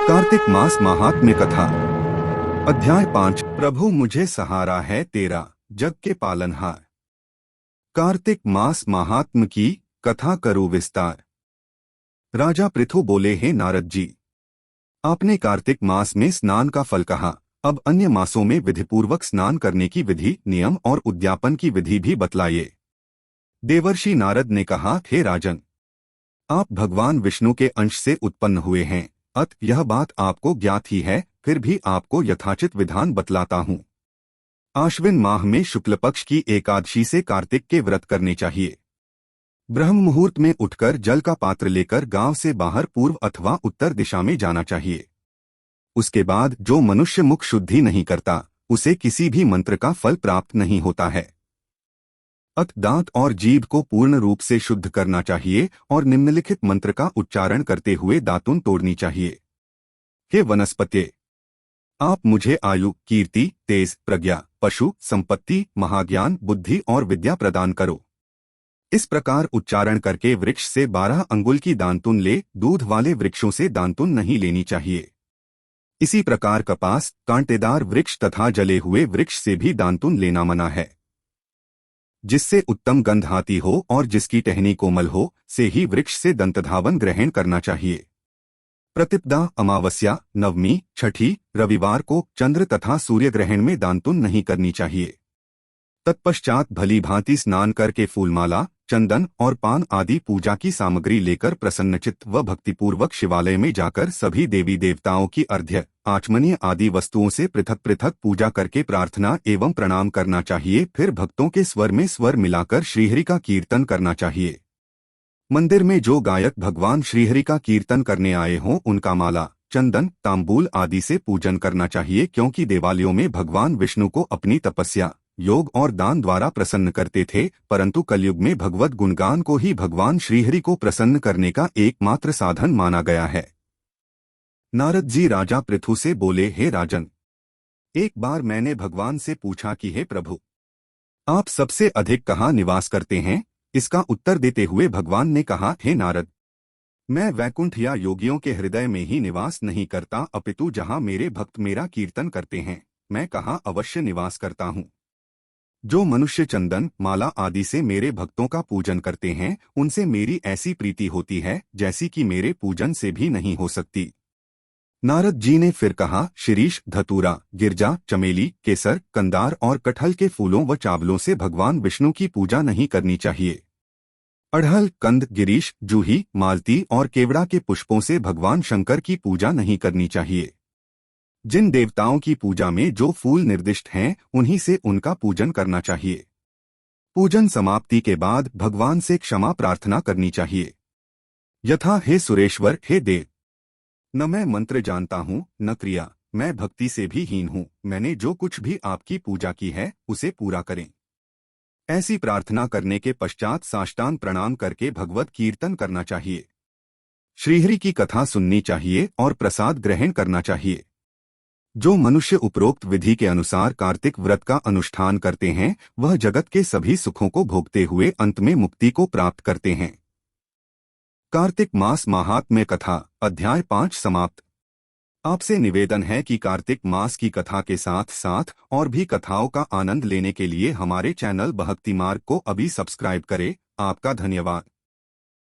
कार्तिक मास महात्म्य कथा। अध्याय 5। प्रभु मुझे सहारा है तेरा, जग के पालनहार। कार्तिक मास महात्म्य की कथा करूँ विस्तार। राजा पृथु बोले, हे नारद जी, आपने कार्तिक मास में स्नान का फल कहा, अब अन्य मासों में विधिपूर्वक स्नान करने की विधि, नियम और उद्यापन की विधि भी बतलाइए। देवर्षि नारद ने कहा, हे राजन, आप भगवान विष्णु के अंश से उत्पन्न हुए हैं, अत यह बात आपको ज्ञात ही है, फिर भी आपको यथाचित विधान बतलाता हूँ। आश्विन माह में शुक्ल पक्ष की एकादशी से कार्तिक के व्रत करने चाहिए। ब्रह्म मुहूर्त में उठकर जल का पात्र लेकर गांव से बाहर पूर्व अथवा उत्तर दिशा में जाना चाहिए। उसके बाद जो मनुष्य मुख शुद्धि नहीं करता, उसे किसी भी मंत्र का फल प्राप्त नहीं होता है। अत दांत और जीभ को पूर्ण रूप से शुद्ध करना चाहिए और निम्नलिखित मंत्र का उच्चारण करते हुए दातुन तोड़नी चाहिए। हे वनस्पत्ये, आप मुझे आयु, कीर्ति, तेज, प्रज्ञा, पशु, संपत्ति, महाज्ञान, बुद्धि और विद्या प्रदान करो। इस प्रकार उच्चारण करके वृक्ष से 12 अंगुल की दांतुन ले, दूध वाले वृक्षों से दांतुन नहीं लेनी चाहिए। इसी प्रकार कपास, कांटेदार वृक्ष तथा जले हुए वृक्ष से भी दांतुन लेना मना है। जिससे उत्तम गंध आती हो और जिसकी टहनी कोमल हो, से ही वृक्ष से दंतधावन ग्रहण करना चाहिए। प्रतिपदा, अमावस्या, नवमी, छठी, रविवार को चंद्र तथा सूर्य ग्रहण में दांतुन नहीं करनी चाहिए। तत्पश्चात भली भांति स्नान करके फूलमाला, चंदन और पान आदि पूजा की सामग्री लेकर प्रसन्नचित्त व भक्तिपूर्वक शिवालय में जाकर सभी देवी देवताओं की अर्घ्य, आचमनीय आदि वस्तुओं से पृथक पृथक पूजा करके प्रार्थना एवं प्रणाम करना चाहिए। फिर भक्तों के स्वर में स्वर मिलाकर श्रीहरि का कीर्तन करना चाहिए। मंदिर में जो गायक भगवान श्रीहरि का कीर्तन करने आए हों, उनका माला, चंदन, तांबूल आदि से पूजन करना चाहिए, क्योंकि देवालयों में भगवान विष्णु को अपनी तपस्या, योग और दान द्वारा प्रसन्न करते थे, परंतु कलयुग में भगवत गुणगान को ही भगवान श्रीहरि को प्रसन्न करने का एकमात्र साधन माना गया है। नारद जी राजा पृथु से बोले, हे राजन, एक बार मैंने भगवान से पूछा कि हे प्रभु, आप सबसे अधिक कहाँ निवास करते हैं? इसका उत्तर देते हुए भगवान ने कहा, हे नारद, मैं वैकुंठ या योगियों के हृदय में ही निवास नहीं करता, अपितु जहाँ मेरे भक्त मेरा कीर्तन करते हैं, मैं कहाँ अवश्य निवास करता हूँ। जो मनुष्य चंदन, माला आदि से मेरे भक्तों का पूजन करते हैं, उनसे मेरी ऐसी प्रीति होती है जैसी कि मेरे पूजन से भी नहीं हो सकती। नारद जी ने फिर कहा, शिरीष, धतूरा, गिरजा, चमेली, केसर, कंदार और कटहल के फूलों व चावलों से भगवान विष्णु की पूजा नहीं करनी चाहिए। अड़हल, कंद, गिरीश, जूही, मालती और केवड़ा के पुष्पों से भगवान शंकर की पूजा नहीं करनी चाहिए। जिन देवताओं की पूजा में जो फूल निर्दिष्ट हैं, उन्हीं से उनका पूजन करना चाहिए। पूजन समाप्ति के बाद भगवान से क्षमा प्रार्थना करनी चाहिए, यथा, हे सुरेश्वर, हे देव, न मैं मंत्र जानता हूँ न क्रिया, मैं भक्ति से भी हीन हूँ, मैंने जो कुछ भी आपकी पूजा की है उसे पूरा करें। ऐसी प्रार्थना करने के पश्चात साष्टांग प्रणाम करके भगवत कीर्तन करना चाहिए। श्रीहरि की कथा सुननी चाहिए और प्रसाद ग्रहण करना चाहिए। जो मनुष्य उपरोक्त विधि के अनुसार कार्तिक व्रत का अनुष्ठान करते हैं, वह जगत के सभी सुखों को भोगते हुए अंत में मुक्ति को प्राप्त करते हैं। कार्तिक मास महात्म्य कथा अध्याय 5 समाप्त। आपसे निवेदन है कि कार्तिक मास की कथा के साथ साथ और भी कथाओं का आनंद लेने के लिए हमारे चैनल भक्ति मार्ग को अभी सब्सक्राइब करें। आपका धन्यवाद।